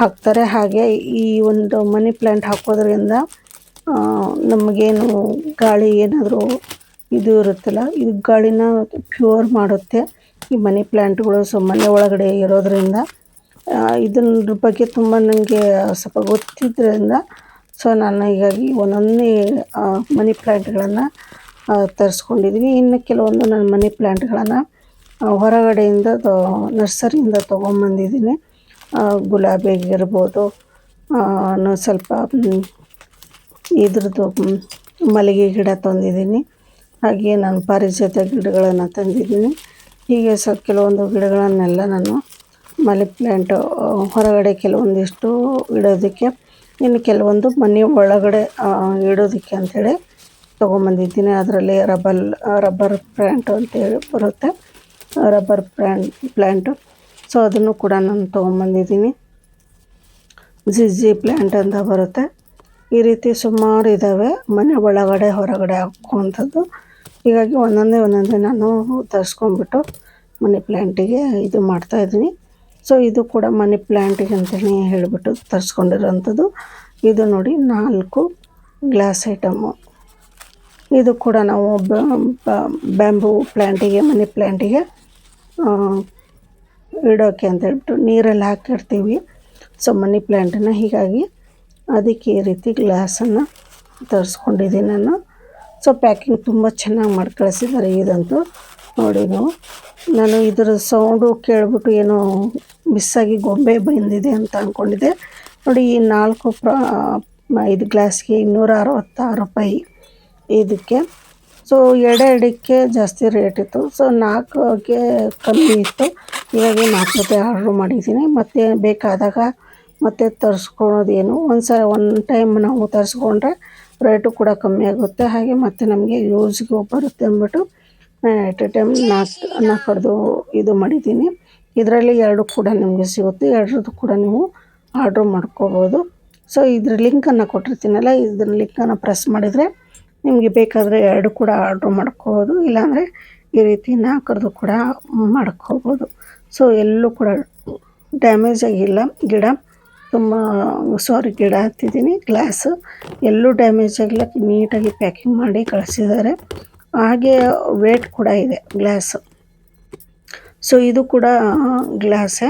ಹಾಕ್ತಾರೆ. ಹಾಗೆ ಈ ಒಂದು ಮನಿ ಪ್ಲ್ಯಾಂಟ್ ಹಾಕೋದ್ರಿಂದ ನಮಗೇನು ಗಾಳಿ ಏನಾದರೂ ಇದು ಇರುತ್ತಲ್ಲ, ಇದು ಗಾಳಿನ ಪ್ಯೂರ್ ಮಾಡುತ್ತೆ ಈ ಮನಿ ಪ್ಲ್ಯಾಂಟ್ಗಳು. ಸೊ ಮನೆ ಒಳಗಡೆ ಇರೋದರಿಂದ ಇದ್ರ ಬಗ್ಗೆ ತುಂಬ ನನಗೆ ಸ್ವಲ್ಪ ಗೊತ್ತಿದ್ದರಿಂದ ಸೊ ನಾನು ಹೀಗಾಗಿ ಒಂದೊಂದೇ ಮನಿ ಪ್ಲ್ಯಾಂಟ್ಗಳನ್ನು ತರಿಸ್ಕೊಂಡಿದ್ದೀನಿ. ಇನ್ನು ಕೆಲವೊಂದು ನಾನು ಮನಿ ಪ್ಲ್ಯಾಂಟ್ಗಳನ್ನು ಹೊರಗಡೆಯಿಂದ ನರ್ಸರಿಯಿಂದ ತೊಗೊಂಬಂದಿದ್ದೀನಿ. ಗುಲಾಬಿ ಆಗಿರ್ಬೋದು, ಸ್ವಲ್ಪ ಇದ್ರದ್ದು ಮಲ್ಲಿಗೆ ಗಿಡ ತಂದಿದ್ದೀನಿ, ಹಾಗೆ ನಾನು ಪಾರಿಜಾತ ಗಿಡಗಳನ್ನು ತಂದಿದ್ದೀನಿ. ಹೀಗೆ ಕೆಲವೊಂದು ಗಿಡಗಳನ್ನೆಲ್ಲ ನಾನು ಮನಿ ಪ್ಲ್ಯಾಂಟ್ ಹೊರಗಡೆ ಕೆಲವೊಂದಿಷ್ಟು ಇಡೋದಕ್ಕೆ, ಇನ್ನು ಕೆಲವೊಂದು ಮನೆ ಒಳಗಡೆ ಇಡೋದಕ್ಕೆ ಅಂಥೇಳಿ ತೊಗೊಂಬಂದಿದ್ದೀನಿ. ಅದರಲ್ಲಿ ರಬ್ಬರ್ ಪ್ಲ್ಯಾಂಟ್ ಅಂತೇಳಿ ಬರುತ್ತೆ, ರಬ್ಬರ್ ಪ್ಲ್ಯಾಂಟು. ಸೊ ಅದನ್ನು ಕೂಡ ನಾನು ತೊಗೊಂಬಂದಿದ್ದೀನಿ. ಜಿಜಿ ಪ್ಲ್ಯಾಂಟ್ ಅಂತ ಬರುತ್ತೆ. ಈ ರೀತಿ ಸುಮಾರು ಇದ್ದಾವೆ ಮನೆ ಒಳಗಡೆ ಹೊರಗಡೆ ಹಾಕುವಂಥದ್ದು. ಹೀಗಾಗಿ ಒಂದೊಂದೇ ನಾನು ತರಿಸ್ಕೊಂಡ್ಬಿಟ್ಟು ಮನಿ ಪ್ಲ್ಯಾಂಟಿಗೆ ಇದು ಮಾಡ್ತಾಯಿದ್ದೀನಿ. ಸೊ ಇದು ಕೂಡ ಮನಿ ಪ್ಲ್ಯಾಂಟಿಗೆ ಅಂತಲೇ ಹೇಳಿಬಿಟ್ಟು ತರಿಸ್ಕೊಂಡಿರೋಂಥದ್ದು. ಇದು ನೋಡಿ 4 ಗ್ಲಾಸ್ ಐಟಮು. ಇದು ಕೂಡ ನಾವು ಬ್ಯಾಂಬೂ ಪ್ಲ್ಯಾಂಟಿಗೆ, ಮನಿ ಪ್ಲ್ಯಾಂಟಿಗೆ ಇಡೋಕ್ಕೆ ಅಂತ ಹೇಳ್ಬಿಟ್ಟು ನೀರಲ್ಲಿ ಹಾಕಿರ್ತೀವಿ ಸೊ ಮನಿ ಪ್ಲ್ಯಾಂಟನ್ನು. ಹೀಗಾಗಿ ಅದಕ್ಕೆ ಈ ರೀತಿ ಗ್ಲಾಸನ್ನು ತರಿಸ್ಕೊಂಡಿದ್ದೀನಿ ನಾನು. ಸೊ ಪ್ಯಾಕಿಂಗ್ ತುಂಬ ಚೆನ್ನಾಗಿ ಮಾಡಿ ಕಳಿಸಿದ್ದಾರೆ. ಇದಂತೂ ನೋಡಿ ನಾನು ಇದರ ಸೌಂಡು ಕೇಳಿಬಿಟ್ಟು ಏನೋ ಮಿಸ್ಸಾಗಿ ಗೊಂಬೆ ಬಂದಿದೆ ಅಂತ ಅಂದ್ಕೊಂಡಿದ್ದೆ. ನೋಡಿ ಈ 4 ಗ್ಲಾಸ್ಗೆ 266 ರೂಪಾಯಿ ಇದಕ್ಕೆ. ಸೊ ಎರಡಕ್ಕೆ ಜಾಸ್ತಿ ರೇಟ್ ಇತ್ತು, ಸೊ 4ಗೆ ಕಮ್ಮಿ ಇತ್ತು. ಹೀಗಾಗಿ 4 ರೂಪಾಯಿ ಆರ್ಡ್ರ್ ಮಾಡಿದ್ದೀನಿ. ಮತ್ತು ಬೇಕಾದಾಗ ಮತ್ತೆ ತರಿಸ್ಕೊಳ್ಳೋದೇನು, ಒಂದು ಟೈಮ್ ನಾವು ತರಿಸ್ಕೊಂಡ್ರೆ ರೇಟು ಕೂಡ ಕಮ್ಮಿ ಆಗುತ್ತೆ, ಹಾಗೆ ಮತ್ತು ನಮಗೆ ಯೂಸ್ಗೂ ಬರುತ್ತೆ ಅಂದ್ಬಿಟ್ಟು ಎಟ್ ಎ ಟೈಮ್ 4 ಇದು ಮಾಡಿದ್ದೀನಿ. ಇದರಲ್ಲಿ 2 ಕೂಡ ನಿಮಗೆ ಸಿಗುತ್ತೆ, 2 ಕೂಡ ನೀವು ಆರ್ಡ್ರ್ ಮಾಡ್ಕೋಬೋದು. ಸೊ ಇದ್ರ ಲಿಂಕನ್ನು ಕೊಟ್ಟಿರ್ತೀನಲ್ಲ, ಇದ್ರ ಲಿಂಕನ್ನು ಪ್ರೆಸ್ ಮಾಡಿದರೆ ನಿಮಗೆ ಬೇಕಾದರೆ 2 ಕೂಡ ಆರ್ಡ್ರ್ ಮಾಡ್ಕೋಬೋದು, ಇಲ್ಲಾಂದರೆ ಈ ರೀತಿ 4 ಕೂಡ ಮಾಡ್ಕೋಬೋದು. ಸೊ ಎಲ್ಲೂ ಕೂಡ ಡ್ಯಾಮೇಜ್ ಆಗಿಲ್ಲ ಗಿಡ. ಗಿಡ ಹತ್ತಿದ್ದೀನಿ, ಗ್ಲಾಸು ಎಲ್ಲೂ ಡ್ಯಾಮೇಜ್ ಆಗಿಲ್ಲ, ನೀಟಾಗಿ ಪ್ಯಾಕಿಂಗ್ ಮಾಡಿ ಕಳಿಸಿದ್ದಾರೆ. ಹಾಗೆ ವೇಟ್ ಕೂಡ ಇದೆ ಗ್ಲಾಸು. ಸೊ ಇದು ಕೂಡ ಗ್ಲಾಸೇ.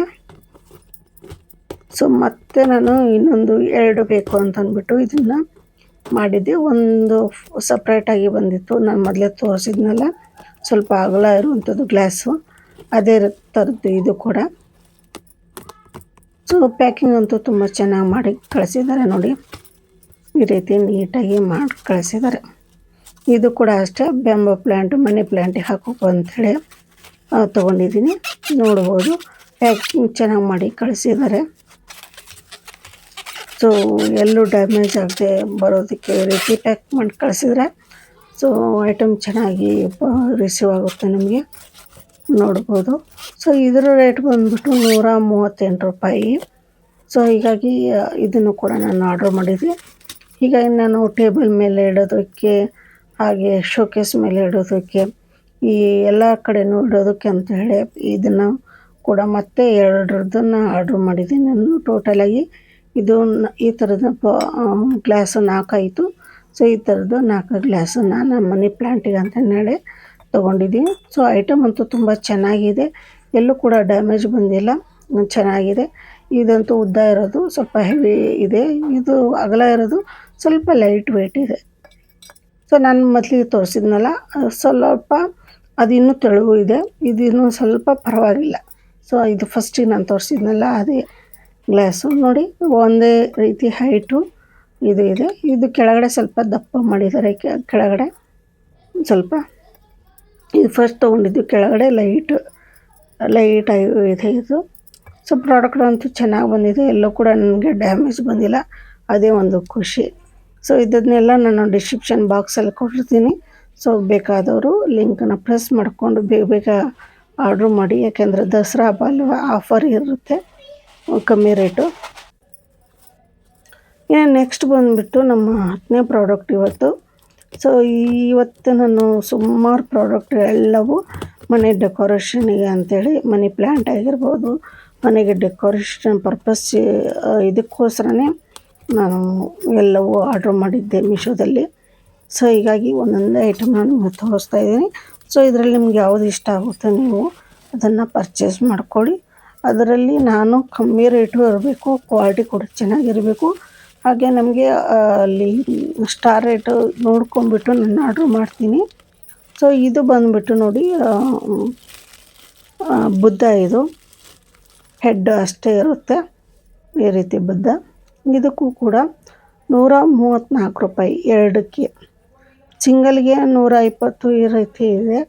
ಸೊ ಮತ್ತೆ ನಾನು ಇನ್ನೊಂದು 2 ಬೇಕು ಅಂತಂದ್ಬಿಟ್ಟು ಇದನ್ನು ಮಾಡಿದ್ದೆ. ಒಂದು ಸಪ್ರೇಟಾಗಿ ಬಂದಿತ್ತು, ನಾನು ಮೊದಲೇ ತೋರಿಸಿದ್ನಲ್ಲ ಸ್ವಲ್ಪ ಅಗಲ ಇರುವಂಥದ್ದು ಗ್ಲಾಸು, ಅದೇ ಥರದ್ದು ಇದು ಕೂಡ. ಸೊ ಪ್ಯಾಕಿಂಗ್ ಅಂತೂ ತುಂಬ ಚೆನ್ನಾಗಿ ಮಾಡಿ ಕಳಿಸಿದ್ದಾರೆ ನೋಡಿ, ಈ ರೀತಿ ನೀಟಾಗಿ ಮಾಡಿ ಕಳಿಸಿದ್ದಾರೆ. ಇದು ಕೂಡ ಅಷ್ಟೇ ಬ್ಯಾಂಬೂ ಪ್ಲ್ಯಾಂಟ್ ಮನಿ ಪ್ಲ್ಯಾಂಟಿಗೆ ಹಾಕೋಕೆ ಅಂಥೇಳಿ ತೊಗೊಂಡಿದ್ದೀನಿ. ನೋಡ್ಬೋದು ಪ್ಯಾಕಿಂಗ್ ಚೆನ್ನಾಗಿ ಮಾಡಿ ಕಳಿಸಿದ್ದಾರೆ. ಸೊ ಎಲ್ಲೂ ಡ್ಯಾಮೇಜ್ ಆಗದೆ ಬರೋದಕ್ಕೆ ಈ ರೀತಿ ಪ್ಯಾಕ್ ಮಾಡಿ ಕಳಿಸಿದ್ರೆ ಸೊ ಐಟಮ್ ಚೆನ್ನಾಗಿ ರಿಸೀವ್ ಆಗುತ್ತೆ ನಮಗೆ, ನೋಡ್ಬೋದು. ಸೊ ಇದರ ರೇಟ್ ಬಂದ್ಬಿಟ್ಟು 138 ರೂಪಾಯಿ. ಸೊ ಹೀಗಾಗಿ ಇದನ್ನು ಕೂಡ ನಾನು ಆರ್ಡ್ರ್ ಮಾಡಿದ್ದೆ. ಹೀಗಾಗಿ ನಾನು ಟೇಬಲ್ ಮೇಲೆ ಇಡೋದಕ್ಕೆ, ಹಾಗೆ ಶೋಕೇಸ್ ಮೇಲೆ ಇಡೋದಕ್ಕೆ, ಈ ಎಲ್ಲ ಕಡೆಯೂ ಇಡೋದಕ್ಕೆ ಅಂತ ಹೇಳಿ ಇದನ್ನು ಕೂಡ ಮತ್ತೆ 2 ಆರ್ಡ್ರ್ ಮಾಡಿದ್ದೀನಿ ನಾನು. ಟೋಟಲಾಗಿ ಇದು ಈ ಥರದ ಗ್ಲಾಸು 4 ಆಯಿತು. ಸೊ ಈ ಥರದ್ದು 4 ಗ್ಲಾಸನ್ನು ನಾನು ಮನಿ ಪ್ಲ್ಯಾಂಟಿಗೆ ಅಂತ ಹೇಳಿ ತೊಗೊಂಡಿದ್ದೀನಿ. ಸೊ ಐಟಮ್ ಅಂತೂ ತುಂಬ ಚೆನ್ನಾಗಿದೆ, ಎಲ್ಲೂ ಕೂಡ ಡ್ಯಾಮೇಜ್ ಬಂದಿಲ್ಲ, ಚೆನ್ನಾಗಿದೆ. ಇದಂತೂ ಉದ್ದ ಇರೋದು ಸ್ವಲ್ಪ ಹೆವಿ ಇದೆ, ಇದು ಅಗಲ ಇರೋದು ಸ್ವಲ್ಪ ಲೈಟ್ ವೆಯ್ಟ್ ಇದೆ. ಸೊ ನಾನು ಮೊದಲಿಗೆ ತೋರಿಸಿದ್ನಲ್ಲ ಸ್ವಲ್ಪ ಅದು ಇನ್ನೂ ತೆಳುವು ಇದೆ, ಇದು ಇನ್ನೂ ಸ್ವಲ್ಪ ಪರವಾಗಿಲ್ಲ. ಸೊ ಇದು ಫಸ್ಟಿಗೆ ನಾನು ತೋರಿಸಿದ್ನಲ್ಲ ಅದೇ ಗ್ಲಾಸು ನೋಡಿ, ಒಂದೇ ರೀತಿ ಹೈಟು ಇದು ಇದೆ. ಇದು ಕೆಳಗಡೆ ಸ್ವಲ್ಪ ದಪ್ಪ ಮಾಡಿದ್ದಾರೆ ಕೆಳಗಡೆ. ಸ್ವಲ್ಪ ಇದು ಫಸ್ಟ್ ತೊಗೊಂಡಿದ್ದು ಕೆಳಗಡೆ ಲೈಟಾಗಿ ಇದೆ ಇದು. ಸೊ ಪ್ರಾಡಕ್ಟ್ ಅಂತೂ ಚೆನ್ನಾಗಿ ಬಂದಿದೆ, ಎಲ್ಲೂ ಕೂಡ ನನಗೆ ಡ್ಯಾಮೇಜ್ ಬಂದಿಲ್ಲ, ಅದೇ ಒಂದು ಖುಷಿ. ಸೊ ಇದನ್ನೆಲ್ಲ ನಾನು ಡಿಸ್ಕ್ರಿಪ್ಷನ್ ಬಾಕ್ಸಲ್ಲಿ ಕೊಟ್ಟಿರ್ತೀನಿ. ಸೊ ಬೇಕಾದವರು ಲಿಂಕನ್ನು ಪ್ರೆಸ್ ಮಾಡಿಕೊಂಡು ಬೇಗ ಆರ್ಡ್ರ್ ಮಾಡಿ, ಯಾಕೆಂದರೆ ದಸರಾ ಹಬ್ಬ ಅಲ್ವಾ, ಆಫರ್ ಇರುತ್ತೆ ಕಮ್ಮಿ ರೇಟು. ಇನ್ನು ನೆಕ್ಸ್ಟ್ ಬಂದುಬಿಟ್ಟು ನಮ್ಮ 10ನೇ ಪ್ರಾಡಕ್ಟ್ ಇವತ್ತು. ಸೊ ಇವತ್ತು ನಾನು ಸುಮಾರು ಪ್ರಾಡಕ್ಟ್ ಎಲ್ಲವೂ ಮನೆ ಡೆಕೋರೇಷನಿಗೆ ಅಂಥೇಳಿ, ಮನಿ ಪ್ಲ್ಯಾಂಟ್ ಆಗಿರ್ಬೋದು, ಮನೆಗೆ ಡೆಕೋರೇಷನ್ ಪರ್ಪಸ್ ಇದಕ್ಕೋಸ್ಕರನೇ ನಾನು ಎಲ್ಲವೂ ಆರ್ಡ್ರ್ ಮಾಡಿದ್ದೆ ಮೀಶೋದಲ್ಲಿ. ಸೊ ಹೀಗಾಗಿ ಒಂದೊಂದೇ ಐಟಮ್ ನಾನು ತೋರಿಸ್ತಾ ಇದ್ದೀನಿ. ಸೊ ಇದರಲ್ಲಿ ನಿಮ್ಗೆ ಯಾವುದು ಇಷ್ಟ ಆಗುತ್ತೋ ನೀವು ಅದನ್ನು ಪರ್ಚೇಸ್ ಮಾಡ್ಕೊಳ್ಳಿ. ಅದರಲ್ಲಿ ನಾನು ಕಮ್ಮಿ ರೇಟು ಇರಬೇಕು, ಕ್ವಾಲಿಟಿ ಕೂಡ ಚೆನ್ನಾಗಿರಬೇಕು, ಹಾಗೆ ನಮಗೆ ಅಲ್ಲಿ ಸ್ಟಾರ್ ರೇಟು ನೋಡ್ಕೊಂಬಿಟ್ಟು ನಾನು ಆರ್ಡ್ರ್ ಮಾಡ್ತೀನಿ. ಸೊ ಇದು ಬಂದುಬಿಟ್ಟು ನೋಡಿ ಬುದ್ಧ, ಇದು ಹೆಡ್ ಅಷ್ಟೇ ಇರುತ್ತೆ, ಈ ರೀತಿ ಬುದ್ಧ. ಇದಕ್ಕೂ ಕೂಡ 134 ರೂಪಾಯಿ ಎರಡಕ್ಕೆ, ಸಿಂಗಲ್ಗೆ 120 ಈ ರೀತಿ ಇದೆ.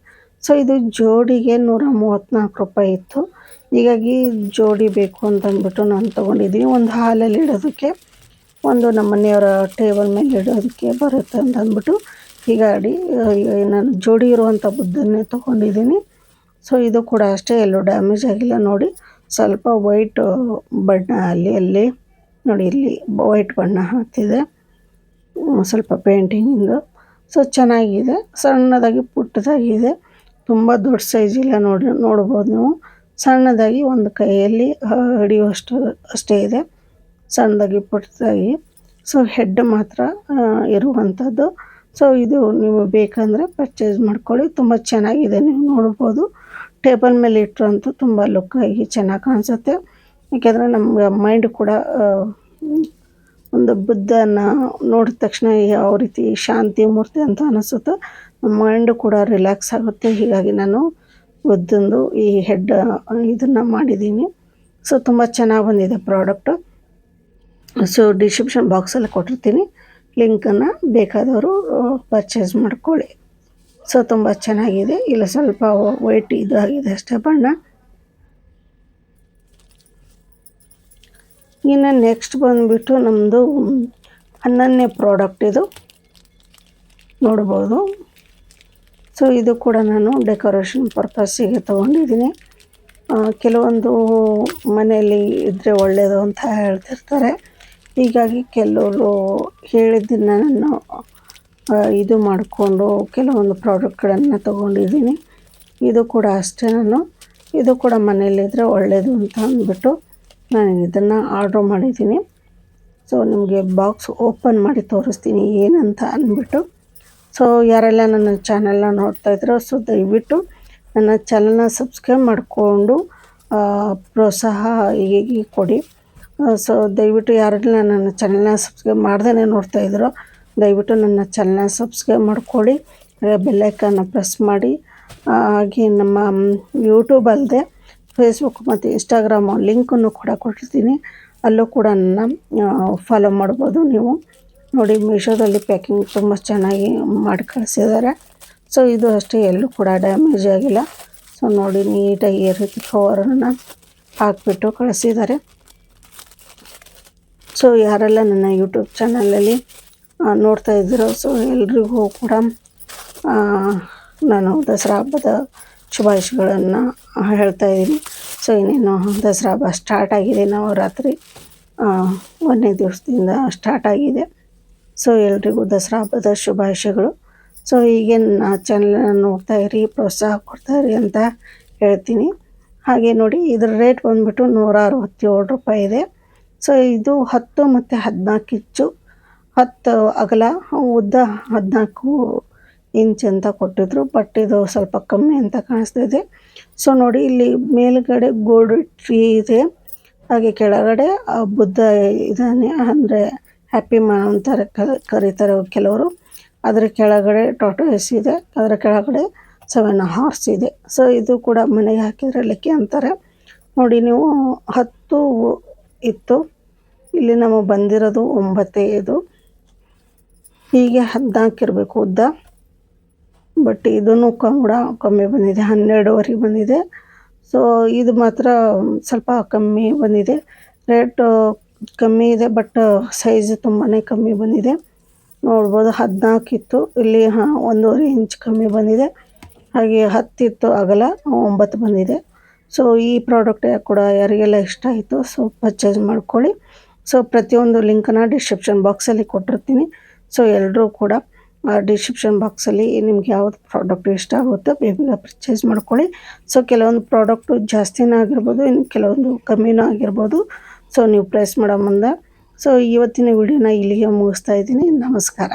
ಸೊ ಇದು ಜೋಡಿಗೆ 134 ರೂಪಾಯಿ ಇತ್ತು. ಹೀಗಾಗಿ ಜೋಡಿ ಬೇಕು ಅಂತಂದ್ಬಿಟ್ಟು ನಾನು ತೊಗೊಂಡಿದ್ದೀನಿ. ಒಂದು ಹಾಲಲ್ಲಿ ಇಡೋದಕ್ಕೆ, ಒಂದು ನಮ್ಮ ಮನೆಯವರ ಟೇಬಲ್ ಮೇಲೆ ಇಡೋದಕ್ಕೆ ಬರುತ್ತೆ ಅಂತಂದ್ಬಿಟ್ಟು ಹೀಗಾಗಿ ನಾನು ಜೋಡಿ ಇರುವಂಥ ಬುದ್ಧನ್ನೇ ತೊಗೊಂಡಿದ್ದೀನಿ. ಸೊ ಇದು ಕೂಡ ಅಷ್ಟೇ, ಎಲ್ಲೂ ಡ್ಯಾಮೇಜ್ ಆಗಿಲ್ಲ. ನೋಡಿ ಸ್ವಲ್ಪ ವೈಟ್ ಬಣ್ಣ ಅಲ್ಲಿ ನೋಡಿ, ಇಲ್ಲಿ ವೈಟ್ ಬಣ್ಣ ಹಾಕ್ತಿದೆ, ಸ್ವಲ್ಪ ಪೇಂಟಿಂಗಿಂದು. ಸೊ ಚೆನ್ನಾಗಿದೆ, ಸಣ್ಣದಾಗಿ ಪುಟ್ಟದಾಗಿದೆ, ತುಂಬ ದೊಡ್ಡ ಸೈಜ್ ಇಲ್ಲ. ನೋಡ್ಬೋದು ನೀವು, ಸಣ್ಣದಾಗಿ ಒಂದು ಕೈಯಲ್ಲಿ ಹಿಡಿಯುವಷ್ಟು ಅಷ್ಟೇ ಇದೆ, ಸಣ್ಣದಾಗಿ ಪುಟ್ಟದಾಗಿ. ಸೊ ಹೆಡ್ ಮಾತ್ರ ಇರುವಂಥದ್ದು. ಸೊ ಇದು ನೀವು ಬೇಕಂದರೆ ಪರ್ಚೇಸ್ ಮಾಡ್ಕೊಳ್ಳಿ, ತುಂಬ ಚೆನ್ನಾಗಿದೆ, ನೀವು ನೋಡ್ಬೋದು. ಟೇಬಲ್ ಮೇಲೆ ಇಟ್ಟರಂತೂ ತುಂಬ ಲುಕ್ಕಾಗಿ ಚೆನ್ನಾಗಿ ಕಾಣಿಸುತ್ತೆ, ಯಾಕೆಂದರೆ ನಮ್ಗೆ ಮೈಂಡ್ ಕೂಡ ಒಂದು ಬುದ್ಧನ ನೋಡಿದ ತಕ್ಷಣ ಯಾವ ರೀತಿ ಶಾಂತಿ ಮೂರ್ತಿ ಅಂತ ಅನಿಸುತ್ತೋ, ನಮ್ಮ ಮೈಂಡು ಕೂಡ ರಿಲ್ಯಾಕ್ಸ್ ಆಗುತ್ತೆ. ಹೀಗಾಗಿ ನಾನು ಬುದ್ಧಂದು ಈ ಹೆಡ್ ಇದನ್ನು ಮಾಡಿದ್ದೀನಿ. ಸೊ ತುಂಬ ಚೆನ್ನಾಗಿ ಬಂದಿದೆ ಪ್ರಾಡಕ್ಟು. ಸೊ ಡಿಸ್ಕ್ರಿಪ್ಷನ್ ಬಾಕ್ಸಲ್ಲಿ ಕೊಟ್ಟಿರ್ತೀನಿ, ಲಿಂಕನ್ನು ಬೇಕಾದವರು ಪರ್ಚೇಸ್ ಮಾಡ್ಕೊಳ್ಳಿ. ಸೊ ತುಂಬ ಚೆನ್ನಾಗಿದೆ. ಇಲ್ಲ ಸ್ವಲ್ಪ ವೈಟ್ ಇದಾಗಿದೆ ಅಷ್ಟೇ ಬಣ್ಣ. ಇನ್ನು ನೆಕ್ಸ್ಟ್ ಬಂದುಬಿಟ್ಟು ನಮ್ಮದು 11ನೇ ಪ್ರಾಡಕ್ಟ್ ಇದು, ನೋಡ್ಬೋದು. ಸೊ ಇದು ಕೂಡ ನಾನು ಡೆಕೋರೇಷನ್ ಪರ್ಪಸ್ಸಿಗೆ ತೊಗೊಂಡಿದ್ದೀನಿ. ಕೆಲವೊಂದು ಮನೆಯಲ್ಲಿ ಇದ್ದರೆ ಒಳ್ಳೆಯದು ಅಂತ ಹೇಳ್ತಿರ್ತಾರೆ, ಹೀಗಾಗಿ ಕೆಲವರು ಹೇಳಿದ್ದನ್ನು ನಾನು ಇದು ಮಾಡಿಕೊಂಡು ಕೆಲವೊಂದು ಪ್ರಾಡಕ್ಟ್ಗಳನ್ನು ತೊಗೊಂಡಿದ್ದೀನಿ. ಇದು ಕೂಡ ಅಷ್ಟೇ, ಇದು ಕೂಡ ಮನೆಯಲ್ಲಿದ್ದರೆ ಒಳ್ಳೆಯದು ಅಂತ ಅಂದ್ಬಿಟ್ಟು ನಾನು ಇದನ್ನು ಆರ್ಡ್ರ್ ಮಾಡಿದ್ದೀನಿ. ಸೊ ನಿಮಗೆ ಬಾಕ್ಸ್ ಓಪನ್ ಮಾಡಿ ತೋರಿಸ್ತೀನಿ ಏನಂತ ಅಂದ್ಬಿಟ್ಟು. ಸೊ ಯಾರೆಲ್ಲ ನನ್ನ ಚಾನಲ್ನ ನೋಡ್ತಾಯಿದ್ರೋ, ಸೊ ದಯವಿಟ್ಟು ನನ್ನ ಚಾನಲ್ನ ಸಬ್ಸ್ಕ್ರೈಬ್ ಮಾಡಿಕೊಂಡು ಪ್ರೋತ್ಸಾಹ ಹೀಗೆ ಕೊಡಿ. ಸೊ ದಯವಿಟ್ಟು ಯಾರೆಲ್ಲ ನನ್ನ ಚಾನಲ್ನ ಸಬ್ಸ್ಕ್ರೈಬ್ ಮಾಡ್ದೇ ನೋಡ್ತಾಯಿದ್ರೋ, ದಯವಿಟ್ಟು ನನ್ನ ಚಾನಲ್ನ ಸಬ್ಸ್ಕ್ರೈಬ್ ಮಾಡ್ಕೊಳ್ಳಿ, ಹಾಗೆ ಬೆಲ್ಲೈಕನ್ನ ಪ್ರೆಸ್ ಮಾಡಿ. ಹಾಗೆ ನಮ್ಮ ಯೂಟ್ಯೂಬ್ ಅಲ್ಲದೆ ಫೇಸ್ಬುಕ್ ಮತ್ತು ಇನ್ಸ್ಟಾಗ್ರಾಮು ಲಿಂಕನ್ನು ಕೂಡ ಕೊಟ್ಟಿರ್ತೀನಿ, ಅಲ್ಲೂ ಕೂಡ ನನ್ನ ಫಾಲೋ ಮಾಡ್ಬೋದು ನೀವು. ನೋಡಿ ಮೀಶೋದಲ್ಲಿ ಪ್ಯಾಕಿಂಗ್ ತುಂಬ ಚೆನ್ನಾಗಿ ಮಾಡಿ ಕಳಿಸಿದ್ದಾರೆ. ಸೊ ಇದು ಅಷ್ಟೇ, ಎಲ್ಲೂ ಕೂಡ ಡ್ಯಾಮೇಜ್ ಆಗಿಲ್ಲ. ಸೊ ನೋಡಿ ನೀಟಾಗಿ ಈ ರೀತಿ ಕವರನ್ನು ಹಾಕಿಬಿಟ್ಟು ಕಳಿಸಿದ್ದಾರೆ. ಸೊ ಯಾರೆಲ್ಲ ನನ್ನ ಯೂಟ್ಯೂಬ್ ಚಾನಲಲ್ಲಿ ನೋಡ್ತಾ ಇದ್ದೀರೋ, ಸೊ ಎಲ್ರಿಗೂ ಕೂಡ ನಾನು ದಸರಾ ಹಬ್ಬದ ಶುಭಾಶಯಗಳನ್ನು ಹೇಳ್ತಾಯಿದ್ದೀನಿ. ಸೊ ಇನ್ನೇನು ದಸರಾ ಹಬ್ಬ ಸ್ಟಾರ್ಟ್ ಆಗಿದೆ, ನವರಾತ್ರಿ 1ನೇ ದಿವಸದಿಂದ ಸ್ಟಾರ್ಟ್ ಆಗಿದೆ. ಸೊ ಎಲ್ರಿಗೂ ದಸರಾ ಹಬ್ಬದ ಶುಭಾಶಯಗಳು. ಸೊ ಹೀಗೆ ನನ್ನ ಚಾನಲನ್ನು ನೋಡ್ತಾಯಿರಿ, ಪ್ರೋತ್ಸಾಹ ಕೊಡ್ತಾಯಿರಿ ಅಂತ ಹೇಳ್ತೀನಿ. ಹಾಗೆ ನೋಡಿ ಇದರ ರೇಟ್ ಬಂದುಬಿಟ್ಟು 167 ರೂಪಾಯಿ ಇದೆ. ಸೊ ಇದು 10 ಮತ್ತು 14 ಇಂಚು, 10 ಅಗಲ, ಉದ್ದ 14 ಇಂಚ್ ಅಂತ ಕೊಟ್ಟಿದ್ರು. ಬಟ್ ಇದು ಸ್ವಲ್ಪ ಕಮ್ಮಿ ಅಂತ ಕಾಣಿಸ್ತಿದೆ. ಸೊ ನೋಡಿ ಇಲ್ಲಿ ಮೇಲುಗಡೆ ಗೋಲ್ಡ್ ಟ್ರೀ ಇದೆ, ಹಾಗೆ ಕೆಳಗಡೆ ಬುದ್ಧ ಇದ್ದಾನೆ, ಅಂದರೆ ಹ್ಯಾಪಿ ಮ್ಯಾನ್ ಅಂತಾರೆ ಕರೀತಾರೆ ಕೆಲವರು. ಅದರ ಕೆಳಗಡೆ ಟಾರ್ಟಾಯಿಸ್ ಇದೆ, ಅದರ ಕೆಳಗಡೆ 7 ಹಾರ್ಸ್ ಇದೆ. ಸೊ ಇದು ಕೂಡ ಮನೆಗೆ ಹಾಕಿದರೆ ಲೆಕ್ಕೆ ಅಂತಾರೆ. ನೋಡಿ ನೀವು 10 ಇತ್ತು, ಇಲ್ಲಿ ನಮಗೆ ಬಂದಿರೋದು 9 ಇದು, ಹೀಗೆ 14 ಇರಬೇಕು ಉದ್ದ. ಬಟ್ ಇದೂ ಕೂಡ ಕಮ್ಮಿ ಬಂದಿದೆ, 12ವರೆಗೆ ಬಂದಿದೆ. ಸೊ ಇದು ಮಾತ್ರ ಸ್ವಲ್ಪ ಕಮ್ಮಿ ಬಂದಿದೆ, ರೇಟ್ ಕಮ್ಮಿ ಇದೆ, ಬಟ್ ಸೈಜ್ ತುಂಬಾ ಕಮ್ಮಿ ಬಂದಿದೆ. ನೋಡ್ಬೋದು 14 ಇತ್ತು, ಇಲ್ಲಿ 1.5 ಇಂಚ್ ಕಮ್ಮಿ ಬಂದಿದೆ. ಹಾಗೆ 10 ಇತ್ತು ಅಗಲ, 9 ಬಂದಿದೆ. ಸೊ ಈ ಪ್ರಾಡಕ್ಟ್ ಕೂಡ ಯಾರಿಗೆಲ್ಲ ಇಷ್ಟ ಆಯಿತು ಸೊ ಪರ್ಚೇಸ್ ಮಾಡ್ಕೊಳ್ಳಿ. ಸೊ ಪ್ರತಿಯೊಂದು ಲಿಂಕನ್ನು ಡಿಸ್ಕ್ರಿಪ್ಷನ್ ಬಾಕ್ಸಲ್ಲಿ ಕೊಟ್ಟಿರ್ತೀನಿ. ಸೊ ಎಲ್ಲರೂ ಕೂಡ ಡಿಸ್ಕ್ರಿಪ್ಷನ್ ಬಾಕ್ಸಲ್ಲಿ ನಿಮ್ಗೆ ಯಾವ್ದು ಪ್ರಾಡಕ್ಟ್ ಇಷ್ಟ ಆಗುತ್ತೋ ಬೇಗ ಪರ್ಚೇಸ್ ಮಾಡ್ಕೊಳ್ಳಿ. ಸೊ ಕೆಲವೊಂದು ಪ್ರಾಡಕ್ಟು ಜಾಸ್ತಿನೂ ಆಗಿರ್ಬೋದು, ಇನ್ನು ಕೆಲವೊಂದು ಕಮ್ಮಿನೂ ಆಗಿರ್ಬೋದು. ಸೊ ನೀವು ಪ್ರೆಸ್ ಮಾಡೋ ಮುಂದೆ. ಸೊ ಇವತ್ತಿನ ವಿಡಿಯೋನ ಇಲ್ಲಿಗೆ ಮುಗಿಸ್ತಾ ಇದ್ದೀನಿ. ನಮಸ್ಕಾರ.